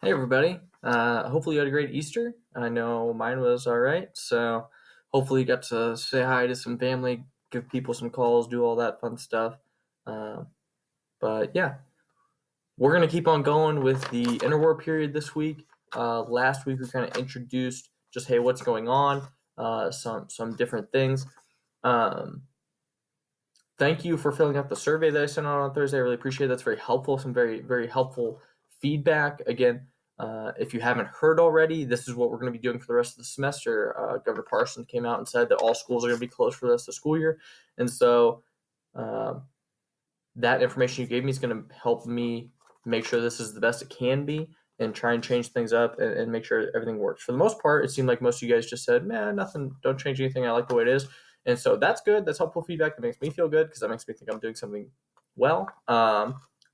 Hey everybody. Hopefully you had a great Easter. I know mine was all right. So hopefully you got to say hi to some family, give people some calls, do all that fun stuff. Uh, but yeah, we're gonna keep on going with the interwar period this week. Last week we kind of introduced just hey, what's going on, some different things. Um, Thank you for filling out the survey that I sent out on Thursday. I really appreciate it. That's very helpful. Some very helpful feedback. Again, if you haven't heard already, this is what we're going to be doing for the rest of the semester. Governor Parsons came out and said that all schools are going to be closed for the rest of the school year, and so um, that information you gave me is going to help me make sure this is the best it can be and try and change things up and make sure everything works. For the most part, it seemed like most of you guys just said, man, nothing, don't change anything. I like the way it is. And so that's good. That's helpful feedback. That makes me feel good because that makes me think I'm doing something well.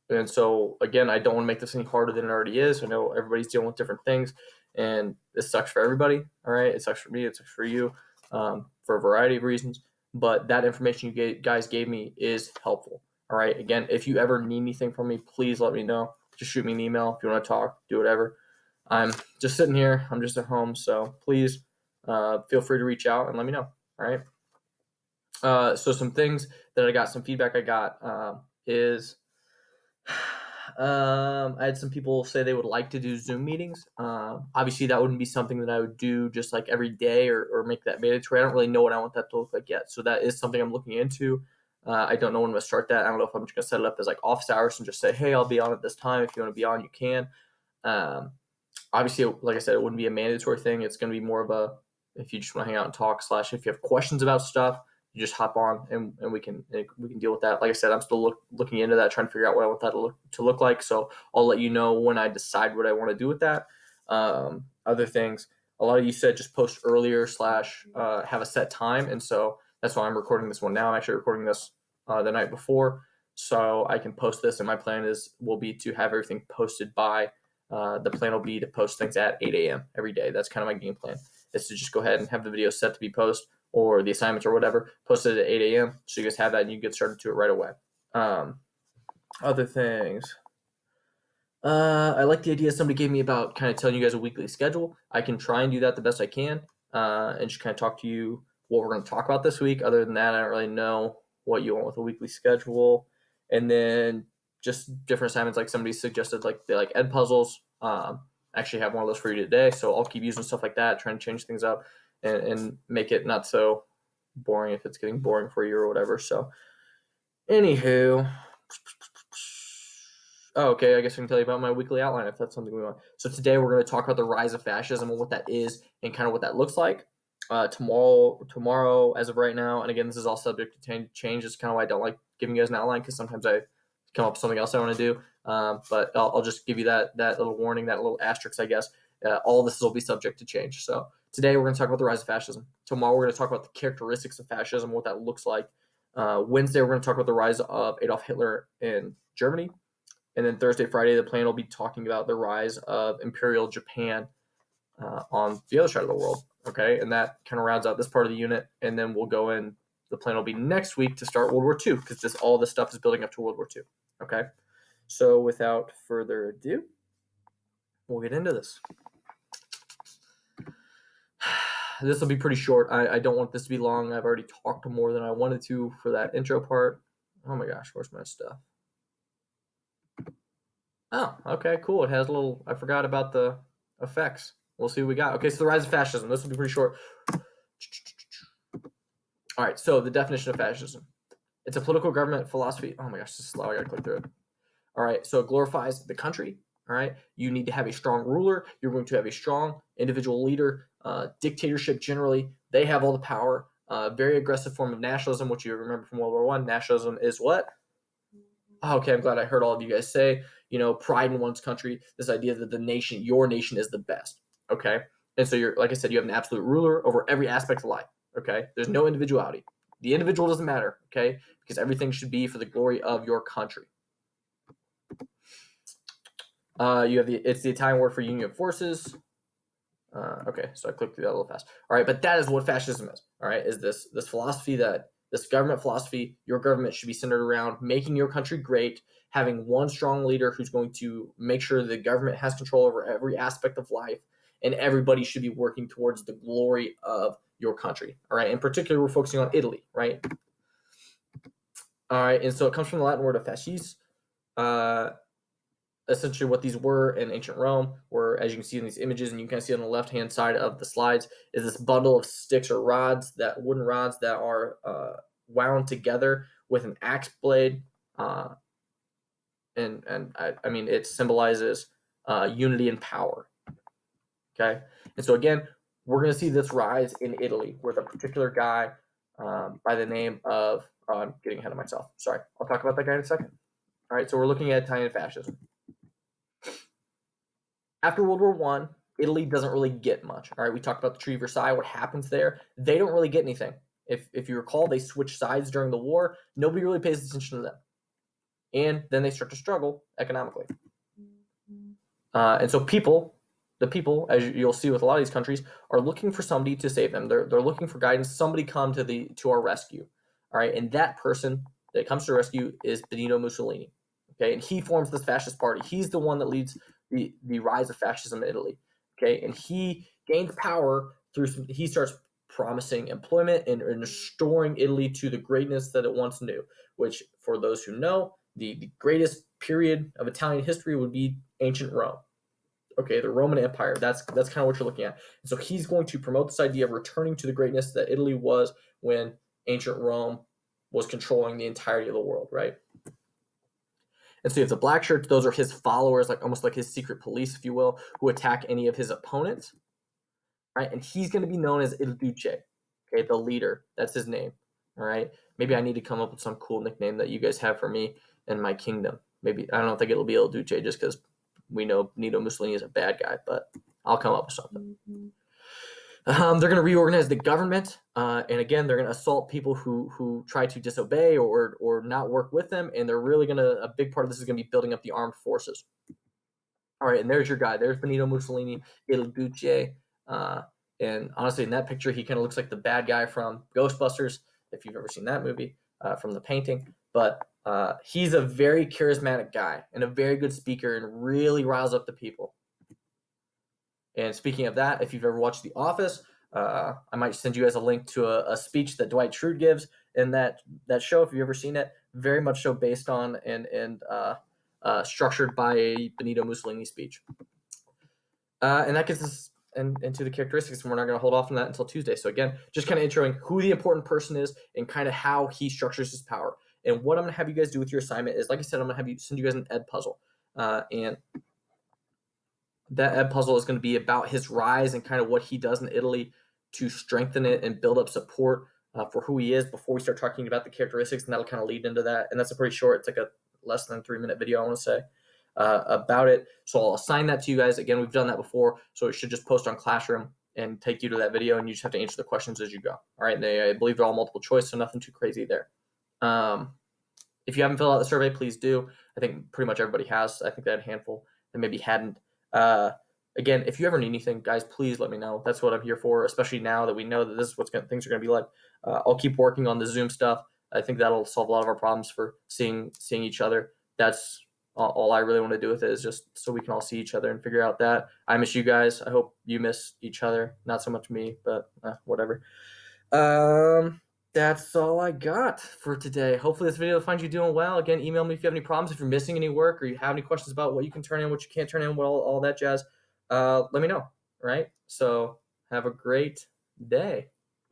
And so, again, I don't want to make this any harder than it already is. I know everybody's dealing with different things, and this sucks for everybody. All right. It sucks for me. It sucks for you for a variety of reasons. But that information you guys gave me is helpful. All right. Again, if you ever need anything from me, please let me know. Just shoot me an email if you want to talk, do whatever. I'm just sitting here. I'm just at home. So please feel free to reach out and let me know. All right. So some things that I got, some feedback I got is I had some people say they would like to do Zoom meetings. Obviously, that wouldn't be something that I would do just like every day or make that mandatory. I don't really know what I want that to look like yet. So that is something I'm looking into. I don't know when I'm going to start that. I don't know if I'm just going to set it up as like office hours and just say, hey, I'll be on at this time. If you want to be on, you can. Um, Obviously, like I said, it wouldn't be a mandatory thing. It's going to be more of a if you just want to hang out and talk. Slash, if you have questions about stuff, you just hop on and we can deal with that. Like I said, I'm still looking into that, trying to figure out what I want that to look like. So I'll let you know when I decide what I want to do with that. Other things, a lot of you said just post earlier slash have a set time, and so that's why I'm recording this one now. I'm actually recording this the night before, so I can post this. And my plan will be to have everything posted by the plan will be to post things at 8 a.m. every day. That's kind of my game plan, is to just go ahead and have the video set to be posted or the assignments or whatever posted at 8 a.m. So you guys have that and you get started to it right away. Other things. I like the idea somebody gave me about kind of telling you guys a weekly schedule. I can try and do that the best I can and just kind of talk to you what we're going to talk about this week. Other than that, I don't really know what you want with a weekly schedule. And then just different assignments, like somebody suggested, like they like ed puzzles. I actually have one of those for you today, so I'll keep using stuff like that, trying to change things up and make it not so boring if it's getting boring for you or whatever. So, anywho, oh, okay, I guess I can tell you about my weekly outline if that's something we want. So today we're going to talk about the rise of fascism and what that is and kind of what that looks like. Tomorrow, as of right now, and again, this is all subject to change. It's kind of why I don't like giving you guys an outline because sometimes I come up with something else I want to do. But I'll just give you that little warning, that little asterisk, I guess. All this will be subject to change. So today we're going to talk about the rise of fascism. Tomorrow we're going to talk about the characteristics of fascism, what that looks like. Wednesday we're going to talk about the rise of Adolf Hitler in Germany. And then Thursday, Friday, the plan will be talking about the rise of Imperial Japan on the other side of the world. Okay, and that kind of rounds out this part of the unit. And then we'll go in. The plan will be next week to start World War II because all this stuff is building up to World War II. Okay, so without further ado, we'll get into this. This will be pretty short. I don't want this to be long. I've already talked more than I wanted to for that intro part. Oh my gosh, where's my stuff? Oh, okay, cool. It has a little. I forgot about the effects. We'll see what we got. Okay, so the rise of fascism. This will be pretty short. All right, so the definition of fascism. It's a political government philosophy. Oh my gosh, this is slow. I gotta click through it. All right, so it glorifies the country. All right, you need to have a strong ruler. You're going to have a strong individual leader. Dictatorship generally, they have all the power. Very aggressive form of nationalism, which you remember from World War One. Nationalism is what? Oh, okay, I'm glad I heard all of you guys say, pride in one's country, this idea that your nation is the best, okay? And so like I said, you have an absolute ruler over every aspect of life, okay? There's no individuality. The individual doesn't matter, okay? Because everything should be for the glory of your country. It's the Italian word for union of forces. Okay, so I clicked through that a little fast. All right, but that is what fascism is, all right, is this philosophy that this government philosophy, your government should be centered around making your country great, having one strong leader who's going to make sure the government has control over every aspect of life, and everybody should be working towards the glory of your country. All right. In particular, we're focusing on Italy, right? All right. And so it comes from the Latin word of fascis. Essentially what these were in ancient Rome were, as you can see in these images, and you can kind of see on the left-hand side of the slides, is this bundle of sticks or rods, that wooden rods that are wound together with an axe blade. And I mean, it symbolizes unity and power. Okay. And so again, we're going to see this rise in Italy with a particular guy by the name of, I'm getting ahead of myself. Sorry. I'll talk about that guy in a second. All right. So we're looking at Italian fascism. After World War I, Italy doesn't really get much. All right, we talked about the Treaty of Versailles, what happens there. They don't really get anything. If you recall, they switch sides during the war. Nobody really pays attention to them. And then they start to struggle economically. And so the people, as you'll see with a lot of these countries, are looking for somebody to save them. They're looking for guidance. Somebody come to our rescue. All right, and that person that comes to rescue is Benito Mussolini. Okay, and he forms this fascist party. He's the one that leads the rise of fascism in Italy. Okay, and he gains power through he starts promising employment and restoring Italy to the greatness that it once knew, which, for those who know, the greatest period of Italian history would be ancient Rome. Okay, the Roman Empire. That's kind of what you're looking at. And so he's going to promote this idea of returning to the greatness that Italy was when ancient Rome was controlling the entirety of the world, right? And so you have the black shirts; those are his followers, like almost like his secret police, if you will, who attack any of his opponents, right? And he's going to be known as Il Duce, okay, the leader. That's his name, all right? Maybe I need to come up with some cool nickname that you guys have for me and my kingdom. Maybe, I don't think it'll be Il Duce just because we know Benito Mussolini is a bad guy, but I'll come up with something. They're going to reorganize the government, and again, they're going to assault people who try to disobey or not work with them, and they're really going to, a big part of this is going to be building up the armed forces. All right, and there's your guy. There's Benito Mussolini, Il Duce, and honestly, in that picture, he kind of looks like the bad guy from Ghostbusters, if you've ever seen that movie, from the painting. But he's a very charismatic guy and a very good speaker and really riles up the people. And speaking of that, if you've ever watched The Office, I might send you guys a link to a speech that Dwight Schrute gives in that show. If you've ever seen it, very much so based on and structured by a Benito Mussolini speech. And that gets us into the characteristics, and we're not going to hold off on that until Tuesday. So again, just kind of introing who the important person is and kind of how he structures his power. And what I'm going to have you guys do with your assignment is, like I said, I'm going to send you guys an ed puzzle. And that ed puzzle is going to be about his rise and kind of what he does in Italy to strengthen it and build up support for who he is before we start talking about the characteristics, and that'll kind of lead into that. And that's a pretty short, it's like a less than 3-minute video, I want to say, about it. So I'll assign that to you guys. Again, we've done that before, so it should just post on Classroom and take you to that video, and you just have to answer the questions as you go. All right, and I believe they're all multiple choice, so nothing too crazy there. If you haven't filled out the survey, please do. I think pretty much everybody has. I think they had a handful that maybe hadn't. Again, if you ever need anything, guys, please let me know. That's what I'm here for, especially now that we know that this is things are going to be like. I'll keep working on the Zoom stuff. I think that'll solve a lot of our problems for seeing each other. That's all I really want to do with it, is just so we can all see each other and figure out that. I miss you guys. I hope you miss each other. Not so much me, but whatever. That's all I got for today. Hopefully this video will find you doing well. Again, email me if you have any problems, if you're missing any work, or you have any questions about what you can turn in, what you can't turn in, all that jazz. Let me know, right? So have a great day.